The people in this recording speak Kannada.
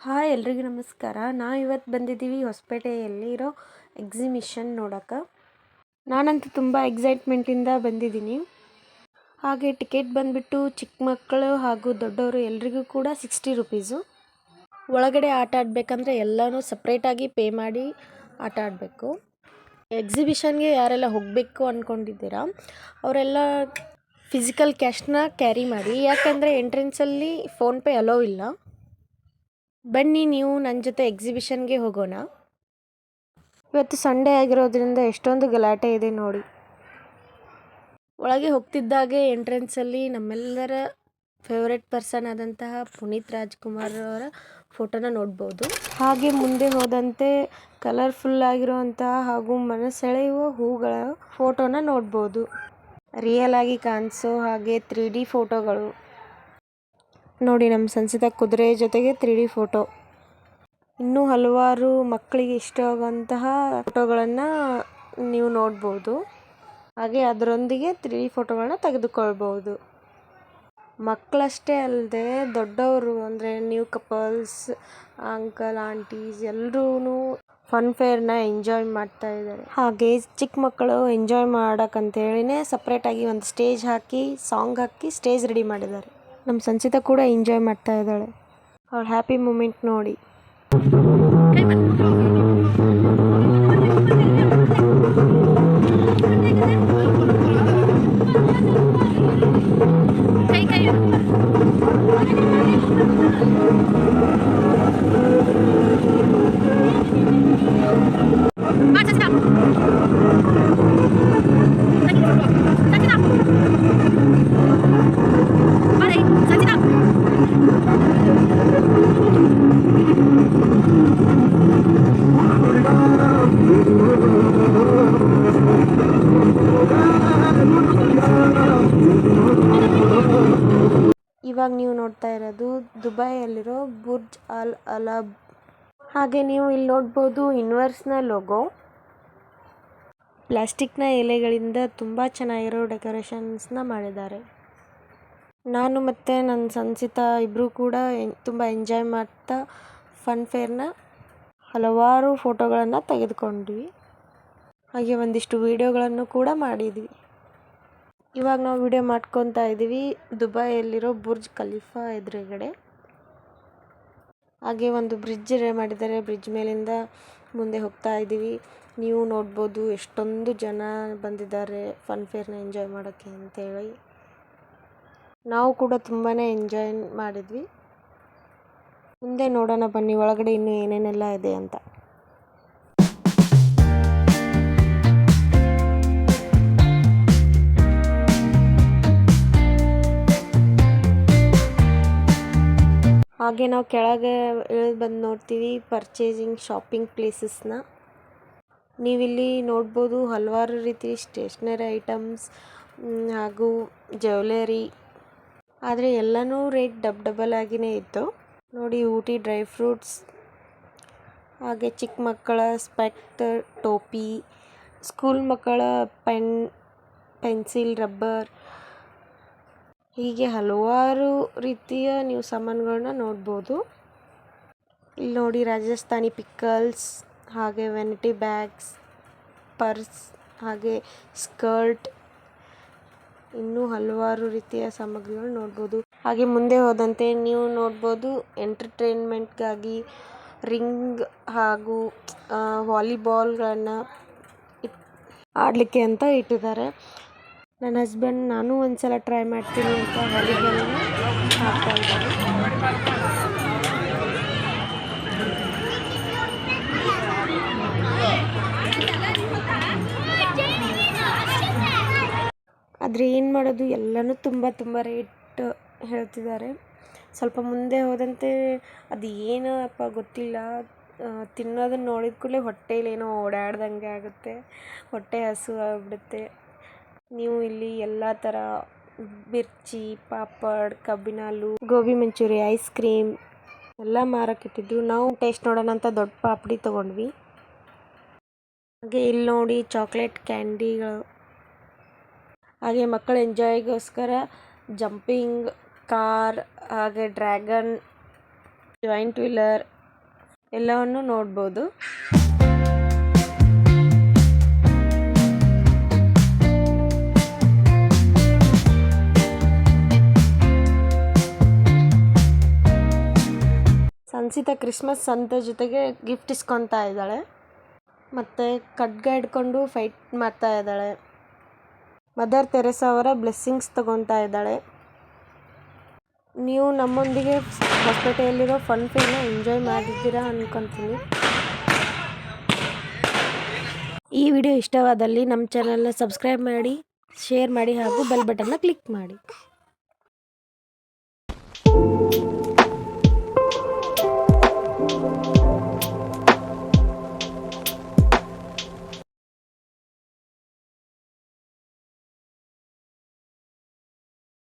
ಹಾಯ್ ಎಲ್ರಿಗೂ ನಮಸ್ಕಾರ. ನಾವು ಇವತ್ತು ಬಂದಿದ್ದೀವಿ ಹೊಸಪೇಟೆಯಲ್ಲಿರೋ ಎಕ್ಸಿಬಿಷನ್ ನೋಡೋಕ್ಕೆ. ನಾನಂತೂ ತುಂಬ ಎಕ್ಸೈಟ್ಮೆಂಟಿಂದ ಬಂದಿದ್ದೀನಿ. ಹಾಗೆ ಟಿಕೆಟ್ ಬಂದುಬಿಟ್ಟು ಚಿಕ್ಕ ಮಕ್ಕಳು ಹಾಗೂ ದೊಡ್ಡವರು ಎಲ್ರಿಗೂ ಕೂಡ 60 ರುಪೀಸು. ಒಳಗಡೆ ಆಟ ಆಡಬೇಕಂದ್ರೆ ಎಲ್ಲನೂ ಸಪ್ರೇಟಾಗಿ ಪೇ ಮಾಡಿ ಆಟ ಆಡಬೇಕು. ಎಕ್ಸಿಬಿಷನ್ಗೆ ಯಾರೆಲ್ಲ ಹೋಗಬೇಕು ಅಂದ್ಕೊಂಡಿದ್ದೀರಾ ಅವರೆಲ್ಲ ಫಿಸಿಕಲ್ ಕ್ಯಾಶ್ನ ಕ್ಯಾರಿ ಮಾಡಿ, ಯಾಕಂದರೆ ಎಂಟ್ರೆನ್ಸಲ್ಲಿ ಫೋನ್ಪೇ ಅಲೋ ಇಲ್ಲ. ಬನ್ನಿ ನೀವು ನನ್ನ ಜೊತೆ ಎಕ್ಸಿಬಿಷನ್ಗೆ ಹೋಗೋಣ. ಇವತ್ತು ಸಂಡೇ ಆಗಿರೋದ್ರಿಂದ ಎಷ್ಟೊಂದು ಗಲಾಟೆ ಇದೆ ನೋಡಿ. ಒಳಗೆ ಹೋಗ್ತಿದ್ದಾಗೆ ಎಂಟ್ರೆನ್ಸಲ್ಲಿ ನಮ್ಮೆಲ್ಲರ ಫೇವ್ರೆಟ್ ಪರ್ಸನ್ ಆದಂತಹ ಪುನೀತ್ ರಾಜ್ಕುಮಾರ್ ಅವರ ಫೋಟೋನ ನೋಡ್ಬೋದು. ಹಾಗೆ ಮುಂದೆ ಹೋದಂತೆ ಕಲರ್ಫುಲ್ ಆಗಿರುವಂತಹ ಹಾಗೂ ಮನಸೆಳೆಯುವ ಹೂಗಳ ಫೋಟೋನ ನೋಡ್ಬೋದು. ರಿಯಲ್ ಆಗಿ ಕಾಣಿಸೋ ಹಾಗೆ 3D ಫೋಟೋಗಳು ನೋಡಿ. ನಮ್ಮ ಸಂಚಿತ ಕುದುರೆ ಜೊತೆಗೆ 3D ಫೋಟೋ. ಇನ್ನೂ ಹಲವಾರು ಮಕ್ಕಳಿಗೆ ಇಷ್ಟವಾಗುವಂತಹ ಫೋಟೋಗಳನ್ನು ನೀವು ನೋಡ್ಬೋದು. ಹಾಗೆ ಅದರೊಂದಿಗೆ 3D ಫೋಟೋಗಳನ್ನ ತೆಗೆದುಕೊಳ್ಬೋದು. ಮಕ್ಕಳಷ್ಟೇ ಅಲ್ಲದೆ ದೊಡ್ಡವರು ಅಂದರೆ ನ್ಯೂ ಕಪಲ್ಸ್, ಅಂಕಲ್ ಆಂಟೀಸ್ ಎಲ್ಲರೂ ಫನ್ ಫೇರ್ನ ಎಂಜಾಯ್ ಮಾಡ್ತಾ ಇದ್ದಾರೆ. ಹಾಗೆ ಚಿಕ್ಕ ಮಕ್ಕಳು ಎಂಜಾಯ್ ಮಾಡೋಕ್ಕಂತೇಳಿನೇ ಸಪ್ರೇಟಾಗಿ ಒಂದು ಸ್ಟೇಜ್ ಹಾಕಿ ಸಾಂಗ್ ಹಾಕಿ ಸ್ಟೇಜ್ ರೆಡಿ ಮಾಡಿದ್ದಾರೆ. ನಮ್ಮ ಸಂಚಿತ ಕೂಡ ಎಂಜಾಯ್ ಮಾಡ್ತಾ ಇದ್ದಾಳೆ. ಅವಳ ಹ್ಯಾಪಿ ಮೂಮೆಂಟ್ ನೋಡಿ. ಇವಾಗ ನೀವು ನೋಡ್ತಾ ಇರೋದು ದುಬೈಯಲ್ಲಿರೋ ಬುರ್ಜ್ ಅಲ್ ಅಲಬ್. ಹಾಗೆ ನೀವು ಇಲ್ಲಿ ನೋಡ್ಬೋದು ಯೂನಿವರ್ಸ್ನ ಲೋಗೋ. ಪ್ಲಾಸ್ಟಿಕ್ನ ಎಲೆಗಳಿಂದ ತುಂಬ ಚೆನ್ನಾಗಿರೋ ಡೆಕೋರೇಷನ್ಸ್ನ ಮಾಡಿದ್ದಾರೆ. ನಾನು ಮತ್ತು ನನ್ನ ಸಂಚಿತ ಇಬ್ಬರು ಕೂಡ ತುಂಬ ಎಂಜಾಯ್ ಮಾಡ್ತಾ ಫನ್ ಫೇರ್ನ ಹಲವಾರು ಫೋಟೋಗಳನ್ನು ತೆಗೆದುಕೊಂಡ್ವಿ. ಹಾಗೆ ಒಂದಿಷ್ಟು ವೀಡಿಯೋಗಳನ್ನು ಕೂಡ ಮಾಡಿದ್ವಿ. ಇವಾಗ ನಾವು ವಿಡಿಯೋ ಮಾಡ್ಕೊತಾ ಇದ್ದೀವಿ ದುಬೈಯಲ್ಲಿರೋ ಬುರ್ಜ್ ಖಲೀಫಾ ಎದುರುಗಡೆ. ಹಾಗೆ ಒಂದು ಬ್ರಿಡ್ಜ್ ಮಾಡಿದ್ದಾರೆ. ಬ್ರಿಡ್ಜ್ ಮೇಲಿಂದ ಮುಂದೆ ಹೋಗ್ತಾ ಇದ್ದೀವಿ. ನೀವು ನೋಡ್ಬೋದು ಎಷ್ಟೊಂದು ಜನ ಬಂದಿದ್ದಾರೆ ಫನ್ ಫೇರ್ನ ಎಂಜಾಯ್ ಮಾಡೋಕ್ಕೆ ಅಂತೇಳಿ. ನಾವು ಕೂಡ ತುಂಬಾ ಎಂಜಾಯ್ ಮಾಡಿದ್ವಿ. ಮುಂದೆ ನೋಡೋಣ ಬನ್ನಿ ಒಳಗಡೆ ಇನ್ನೂ ಏನೇನೆಲ್ಲ ಇದೆ ಅಂತ. ಹಾಗೆ ನಾವು ಕೆಳಗೆ ಇಳಿದು ಬಂದು ನೋಡ್ತೀವಿ ಪರ್ಚೇಸಿಂಗ್ ಶಾಪಿಂಗ್ ಪ್ಲೇಸಸ್ನ. ನೀವಿಲ್ಲಿ ನೋಡ್ಬೋದು ಹಲವಾರು ರೀತಿ ಸ್ಟೇಷ್ನರಿ ಐಟಮ್ಸ್ ಹಾಗೂ ಜ್ಯುವೆಲರಿ. ಆದರೆ ಎಲ್ಲನೂ ರೇಟ್ ಡಬಲ್ ಆಗಿಯೇ ಇತ್ತು ನೋಡಿ. ಊಟಿ ಡ್ರೈ ಫ್ರೂಟ್ಸ್, ಹಾಗೆ ಚಿಕ್ಕ ಮಕ್ಕಳ ಸ್ಪೆಕ್ಟ್, ಟೋಪಿ, ಸ್ಕೂಲ್ ಮಕ್ಕಳ ಪೆನ್, ಪೆನ್ಸಿಲ್, ರಬ್ಬರ್, ಹೀಗೆ ಹಲವಾರು ರೀತಿಯ ನೀವು ಸಾಮಾನುಗಳನ್ನ ನೋಡ್ಬೋದು. ಇಲ್ಲಿ ನೋಡಿ ರಾಜಸ್ಥಾನಿ ಪಿಕಲ್ಸ್, ಹಾಗೆ ವೆನಿಟಿ ಬ್ಯಾಗ್ಸ್, ಪರ್ಸ್, ಹಾಗೆ ಸ್ಕರ್ಟ್, ಇನ್ನೂ ಹಲವಾರು ರೀತಿಯ ಸಾಮಗ್ರಿಗಳು ನೋಡ್ಬೋದು. ಹಾಗೆ ಮುಂದೆ ಹೋದಂತೆ ನೀವು ನೋಡ್ಬೋದು ಎಂಟರ್ಟೈನ್ಮೆಂಟ್ಗಾಗಿ ರಿಂಗ್ ಹಾಗೂ ವಾಲಿಬಾಲ್ಗಳನ್ನು ಆಡಲಿಕ್ಕೆ ಅಂತ ಇಟ್ಟಿದ್ದಾರೆ. ನನ್ನ ಹಸ್ಬೆಂಡ್ ನಾನು ಒಂದ್ಸಲ ಟ್ರೈ ಮಾಡ್ತೀನಿ ಅಂತ ವಾಲಿಬಾಲ್ನ ಆಡ್ತಾ ಇದ್ದಾರೆ. ಆದರೆ ಏನು ಮಾಡೋದು, ಎಲ್ಲನೂ ತುಂಬ ರೇಟ್ ಹೇಳ್ತಿದ್ದಾರೆ. ಸ್ವಲ್ಪ ಮುಂದೆ ಹೋದಂತೆ ಅದು ಏನಪ್ಪ ಗೊತ್ತಿಲ್ಲ, ತಿನ್ನೋದನ್ನ ನೋಡಿದ ಕೂಡಲೇ ಹೊಟ್ಟೆಯಲ್ಲಿ ಏನೋ ಓಡಾಡ್ದಂಗೆ ಆಗುತ್ತೆ, ಹೊಟ್ಟೆ ಹಸು ಆಗಿಬಿಡುತ್ತೆ. ನೀವು ಇಲ್ಲಿ ಎಲ್ಲ ಥರ ಮಿರ್ಚಿ, ಪಾಪಡ್, ಕಬ್ಬಿನ ಹಾಲು, ಗೋಬಿ ಮಂಚೂರಿ, ಐಸ್ ಕ್ರೀಮ್ ಎಲ್ಲ ಮಾರಕ್ಕಿಟ್ಟಿದ್ರು. ನಾವು ಟೇಸ್ಟ್ ನೋಡೋಣ ಅಂತ ದೊಡ್ಡ ಪಾಪಡಿ ತೊಗೊಂಡ್ವಿ. ಹಾಗೆ ಇಲ್ಲಿ ನೋಡಿ ಚಾಕ್ಲೇಟ್ ಕ್ಯಾಂಡಿಗಳು, ಹಾಗೆ ಮಕ್ಕಳ ಎಂಜಾಯ್ಗೋಸ್ಕರ ಜಂಪಿಂಗ್ ಕಾರ್, ಹಾಗೆ ಡ್ರ್ಯಾಗನ್, ಜಾಯಿಂಟ್ ವೀಲರ್, ಎಲ್ಲವನ್ನು ನೋಡ್ಬೋದು. ಸಂಚಿತ ಕ್ರಿಸ್ಮಸ್ ಸಂತೆ ಜೊತೆಗೆ ಗಿಫ್ಟ್ ಇಸ್ಕೊತಾ ಇದ್ದಾಳೆ. ಮತ್ತು ಖಡ್ಗ ಹಿಡ್ಕೊಂಡು ಫೈಟ್ ಮಾಡ್ತಾ ಇದ್ದಾಳೆ. ಮದರ್ ತೆರೇಸಾ ಅವರ ಬ್ಲೆಸ್ಸಿಂಗ್ಸ್ ತಗೊತಾ ಇದ್ದಾಳೆ. ನೀವು ನಮ್ಮೊಂದಿಗೆ ಹೊಸಪೇಟೆಯಲ್ಲಿರೋ ಫನ್ ಫೇರ್ನ ಎಂಜಾಯ್ ಮಾಡಿದ್ದೀರಾ ಅನ್ಕೊತೀನಿ. ಈ ವಿಡಿಯೋ ಇಷ್ಟವಾದಲ್ಲಿ ನಮ್ಮ ಚಾನಲ್ನ ಸಬ್ಸ್ಕ್ರೈಬ್ ಮಾಡಿ, ಶೇರ್ ಮಾಡಿ ಹಾಗೂ ಬೆಲ್ ಬಟನ್ನ ಕ್ಲಿಕ್ ಮಾಡಿ.